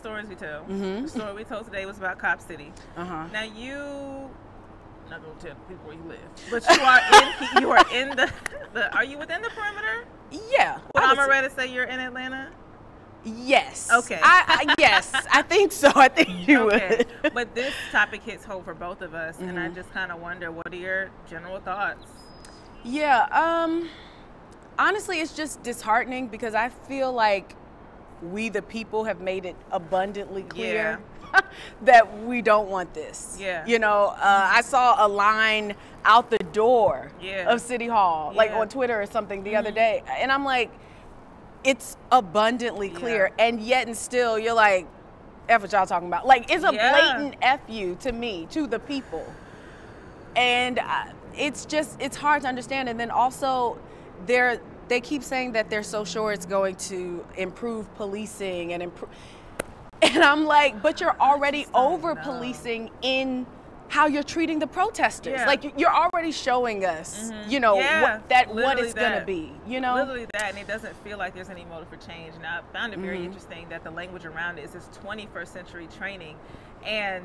stories we tell. The story we told today was about Cop City. Now I'm not gonna tell people where you live, but you are in the are you within the perimeter? Yeah. Would Amaretta say you're in Atlanta? Yes. Okay. Yes, I think so. I think you would. But this topic hits home for both of us, and I just kind of wonder, what are your general thoughts? Yeah. Honestly, it's just disheartening because I feel like we, the people, have made it abundantly clear that we don't want this. Yeah. You know, I saw a line out the door of City Hall, like on Twitter or something the other day, and I'm like, it's abundantly clear, and yet and still you're like, F what y'all talking about. Like, it's a blatant F you to me, to the people. And it's hard to understand. And then also, they keep saying that they're so sure it's going to improve policing and I'm like, but you're already over policing in how you're treating the protesters. Like, you're already showing us, you know, what it's going to be, you know? Literally that, and it doesn't feel like there's any motive for change. Now, I found it very interesting that the language around it is this 21st century training, and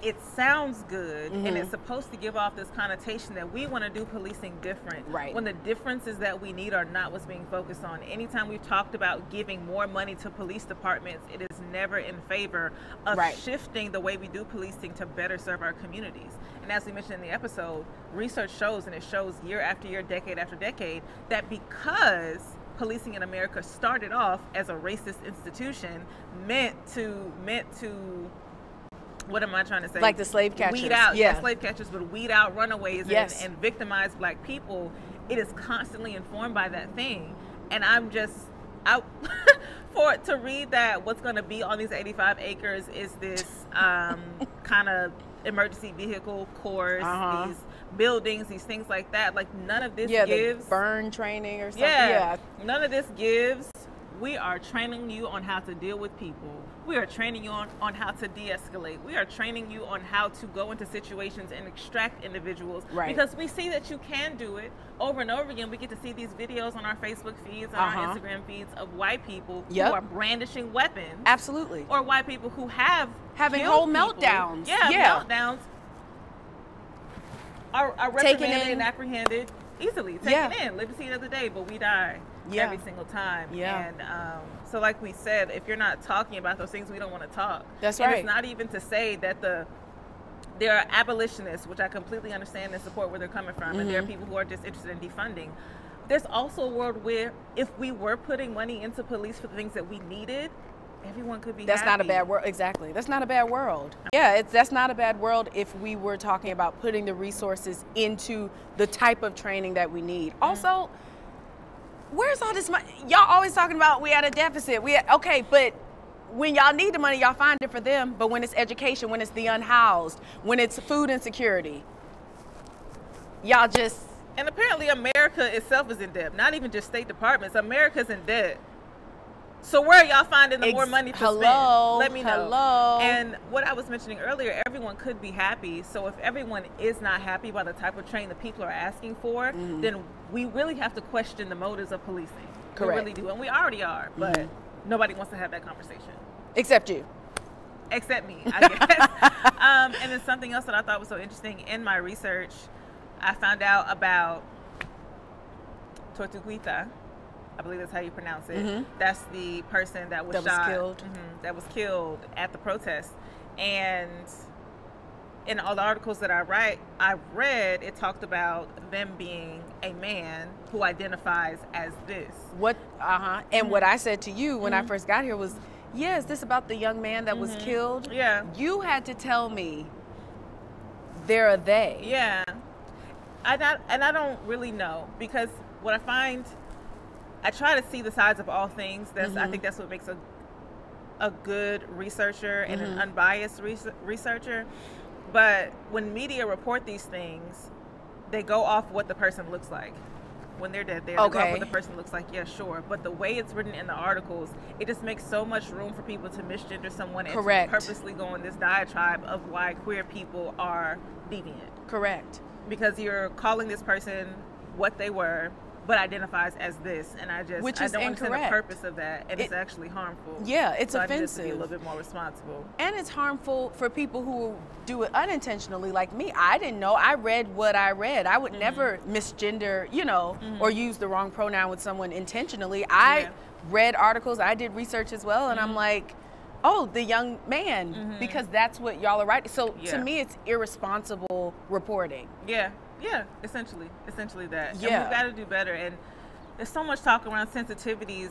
it sounds good, and it's supposed to give off this connotation that we want to do policing different. Right. When the differences that we need are not what's being focused on. Anytime we've talked about giving more money to police departments, it is never in favor of shifting the way we do policing to better serve our communities. And as we mentioned in the episode, research shows, and it shows year after year, decade after decade, that because policing in America started off as a racist institution meant to what am I trying to say? Like the slave catchers. Weed out, slave catchers would weed out runaways and victimize black people. It is constantly informed by that thing. And I'm just out to read that what's going to be on these 85 acres is this kind of emergency vehicle course, these buildings, these things like that. Like, none of this gives. The burn training or something. None of this gives. We are training you on how to deal with people. We are training you on how to de-escalate. We are training you on how to go into situations and extract individuals. Because we see that you can do it over and over again. We get to see these videos on our Facebook feeds and our Instagram feeds of white people who are brandishing weapons. Absolutely. Or white people who have having whole meltdowns. Meltdowns. Are reprimanded and apprehended easily. Taken in, live to see another day, but we die every single time. And so, like we said, if you're not talking about those things, we don't want to talk. That's and right. It's not even to say that there are abolitionists, which I completely understand and support where they're coming from, and there are people who are just interested in defunding. There's also a world where if we were putting money into police for the things that we needed, everyone could be happy. Not a bad world. Exactly. That's not a bad world. Yeah, that's not a bad world if we were talking about putting the resources into the type of training that we need. Also, where's all this money? Y'all always talking about we had a deficit. Okay, but when y'all need the money, y'all find it for them. But when it's education, when it's the unhoused, when it's food insecurity, y'all just... And apparently America itself is in debt. Not even just state departments. America's in debt. So where are y'all finding the more money to spend? Let me know. And what I was mentioning earlier, everyone could be happy. So if everyone is not happy by the type of training the people are asking for, then we really have to question the motives of policing. Correct. We really do. And we already are. But nobody wants to have that conversation. Except you. Except me, I guess. And then something else that I thought was so interesting in my research, I found out about Tortuguita. I believe that's how you pronounce it. That's the person that was shot. That was killed at the protest. And in all the articles that I read, it talked about them being a man who identifies as this. And what I said to you when I first got here was, is this about the young man that was killed? Yeah. You had to tell me they're a they. Yeah. I don't really know, because what I find... I try to see the sides of all things. I think that's what makes a good researcher and an unbiased researcher. But when media report these things, they go off what the person looks like. When they're dead, they go off what the person looks like. Yeah, sure. But the way it's written in the articles, it just makes so much room for people to misgender someone and to purposely go on this diatribe of why queer people are deviant. Correct. Because you're calling this person what they were, but identifies as this, and I don't understand the purpose of that, and it's actually harmful. Yeah, it's so offensive. I need to be a little bit more responsible. And it's harmful for people who do it unintentionally, like me. I didn't know. I read what I read. I would never misgender, you know, or use the wrong pronoun with someone intentionally. I read articles. I did research as well, and I'm like, oh, the young man, because that's what y'all are writing. So to me, it's irresponsible reporting. Yeah, essentially that. Yeah. And we've got to do better. And there's so much talk around sensitivities.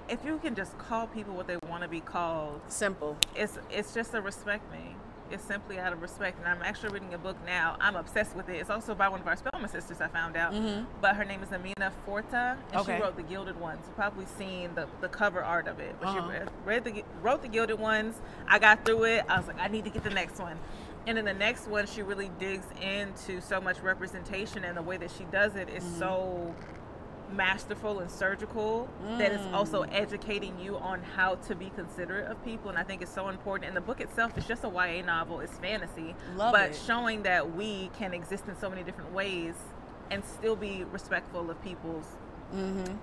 If you can just call people what they want to be called. Simple. It's just a respect thing. It's simply out of respect. And I'm actually reading a book now. I'm obsessed with it. It's also by one of our Spelman sisters, I found out. But her name is Amina Forta, and she wrote The Gilded Ones. You've probably seen the cover art of it. But she wrote The Gilded Ones. I got through it. I was like, I need to get the next one. And in the next one, she really digs into so much representation, and the way that she does it is so masterful and surgical that it's also educating you on how to be considerate of people. And I think it's so important. And the book itself is just a YA novel. It's fantasy, but showing that we can exist in so many different ways and still be respectful of people's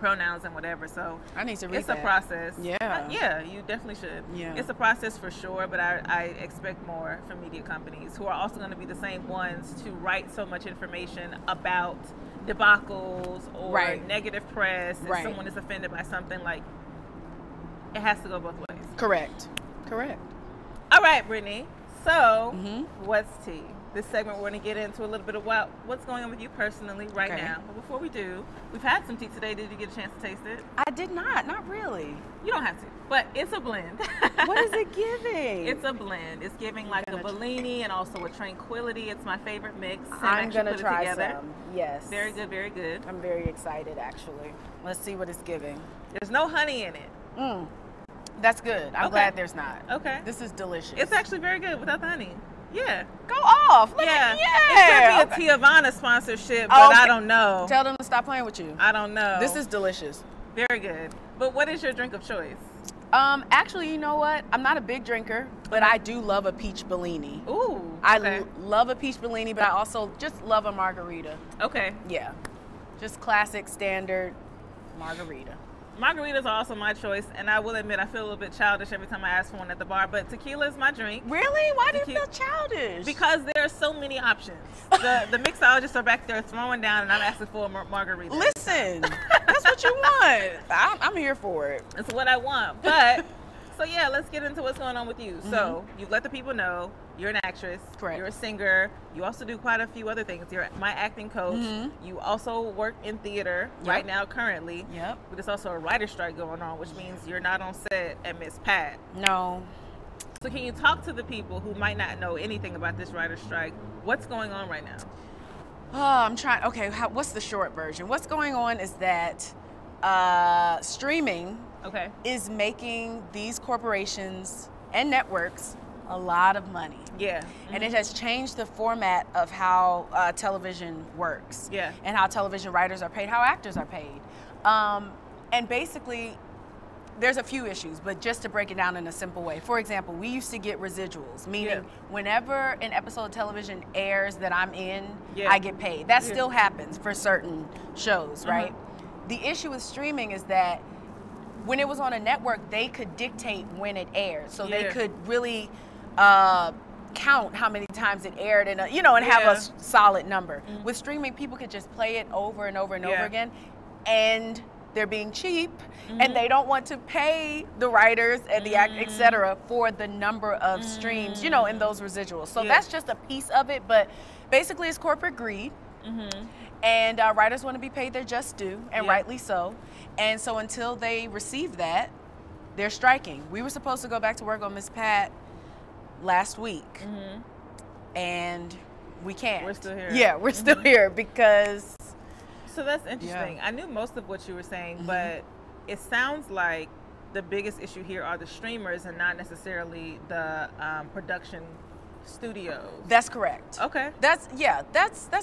pronouns and whatever. So I need to read it's a process. Yeah, you definitely should. Yeah, it's a process for sure, but I expect more from media companies who are also going to be the same ones to write so much information about debacles or negative press, if someone is offended by something. Like, it has to go both ways. Correct. All right, Brittany, so what's tea? This segment, we're going to get into a little bit of what's going on with you personally right now. But before we do, we've had some tea today. Did you get a chance to taste it? I did not really. You don't have to, but it's a blend. What is it giving? It's a blend. It's giving like a Bellini and also a Tranquility. It's my favorite mix. I'm going to try some. Yes. Very good, very good. I'm very excited, actually. Let's see what it's giving. There's no honey in it. That's good. I'm glad there's not. Okay. This is delicious. It's actually very good without the honey. Yeah. Go off. It could be a Tiavana sponsorship, but I don't know. Tell them to stop playing with you. I don't know. This is delicious. Very good. But what is your drink of choice? Actually, you know what? I'm not a big drinker, but I do love a peach Bellini. Ooh. I love a peach Bellini, but I also just love a margarita. Okay. Yeah. Just classic, standard margarita. Margaritas are also my choice, and I will admit I feel a little bit childish every time I ask for one at the bar, but tequila is my drink. Really? Why do you feel childish? Because there are so many options. The mixologists are back there throwing down, and I'm asking for a margarita. Listen, that's what you want. I'm here for it. It's what I want. But, so yeah, let's get into what's going on with you. So, you've let the people know you're an actress. Correct. You're a singer. You also do quite a few other things. You're my acting coach. You also work in theater right now currently. Yep. But there's also a writer's strike going on, which means you're not on set at Miss Pat. No. So can you talk to the people who might not know anything about this writer's strike? What's going on right now? Oh, I'm trying. Okay, what's the short version? What's going on is that streaming is making these corporations and networks a lot of money. Yeah. And it has changed the format of how television works. Yeah. And how television writers are paid, how actors are paid. And basically, there's a few issues, but just to break it down in a simple way. For example, we used to get residuals, meaning whenever an episode of television airs that I'm in, I get paid. That still happens for certain shows, right? The issue with streaming is that when it was on a network, they could dictate when it aired. So they could really count how many times it aired and have a solid number. With streaming, people could just play it over and over and over again, and they're being cheap, and they don't want to pay the writers and the act, etc., for the number of streams, in those residuals. So that's just a piece of it, but basically it's corporate greed. And writers want to be paid their just due, and rightly so. And so until they receive that, they're striking. We were supposed to go back to work on Miss Pat last week, and we can't. We're still here. Yeah, we're still here because... So that's interesting. I knew most of what you were saying, but it sounds like the biggest issue here are the streamers and not necessarily the production studios. That's correct. Okay. That's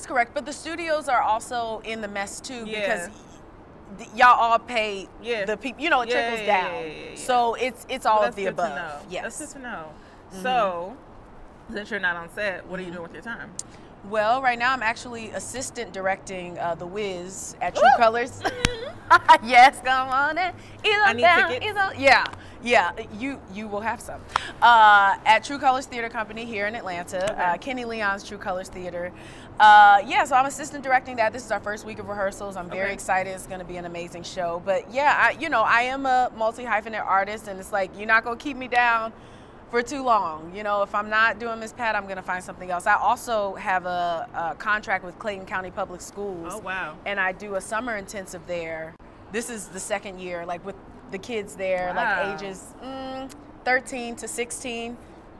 correct. But the studios are also in the mess too, because y'all all pay the people. It trickles down. So it's all of the above. Yes. That's good to know. So, since you're not on set, what are you doing with your time? Well, right now I'm actually assistant directing The Wiz at True Colors. Yes, come on in. I need tickets. Yeah, you will have some. At True Colors Theater Company here in Atlanta, Okay. Kenny Leon's True Colors Theater. Yeah, so I'm assistant directing that. This is our first week of rehearsals. I'm very excited. It's going to be an amazing show. But yeah, I am a multi-hyphenate artist, and it's like, you're not going to keep me down for too long. You know, if I'm not doing Miss Pat, I'm going to find something else. I also have a contract with Clayton County Public Schools. Oh, wow. And I do a summer intensive there. This is the second year, like with the kids there, Wow. like ages 13 to 16,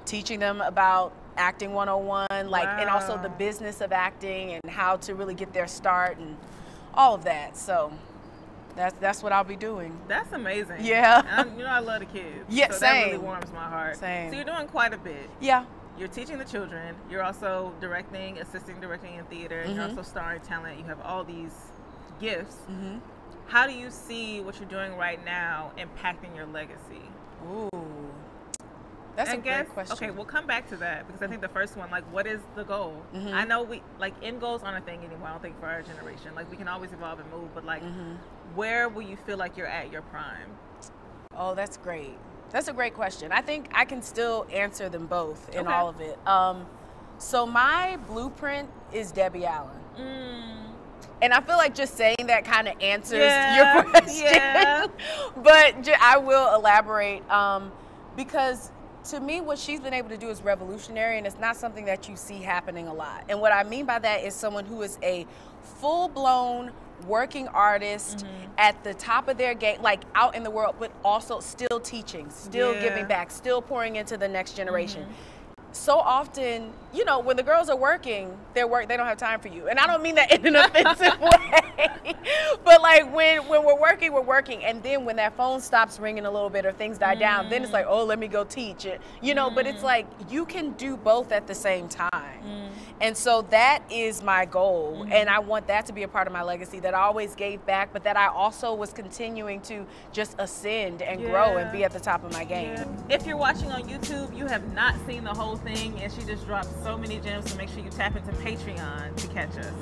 teaching them about acting 101, like, and also the business of acting and how to really get their start and all of that. So that's what I'll be doing. That's amazing. Yeah. I love the kids. Yeah, so same. That really warms my heart. Same. So you're doing quite a bit. Yeah. You're teaching the children. You're also directing, assisting directing in theater. And you're also starring talent. You have all these gifts. How do you see what you're doing right now impacting your legacy? Ooh. That's a great question. Okay, we'll come back to that because I think the first one, like, what is the goal? I know end goals aren't a thing anymore. I don't think for our generation. Like, we can always evolve and move, but like, where will you feel like you're at your prime? Oh, that's great. That's a great question. I think I can still answer them both in all of it. So my blueprint is Debbie Allen. And I feel like just saying that kind of answers your question. Yeah. But I will elaborate because to me, what she's been able to do is revolutionary, and it's not something that you see happening a lot. And what I mean by that is someone who is a full-blown working artist at the top of their game, like out in the world, but also still teaching, still giving back, still pouring into the next generation. So often, when the girls are working, they don't have time for you. And I don't mean that in an offensive way. But like when we're working. And then when that phone stops ringing a little bit or things die down, then it's like, oh, let me go teach it. But it's like you can do both at the same time. And so that is my goal. And I want that to be a part of my legacy, that I always gave back, but that I also was continuing to just ascend and grow and be at the top of my game. If you're watching on YouTube, you have not seen the whole thing, and she just dropped so many gems, so make sure you tap into Patreon to catch us.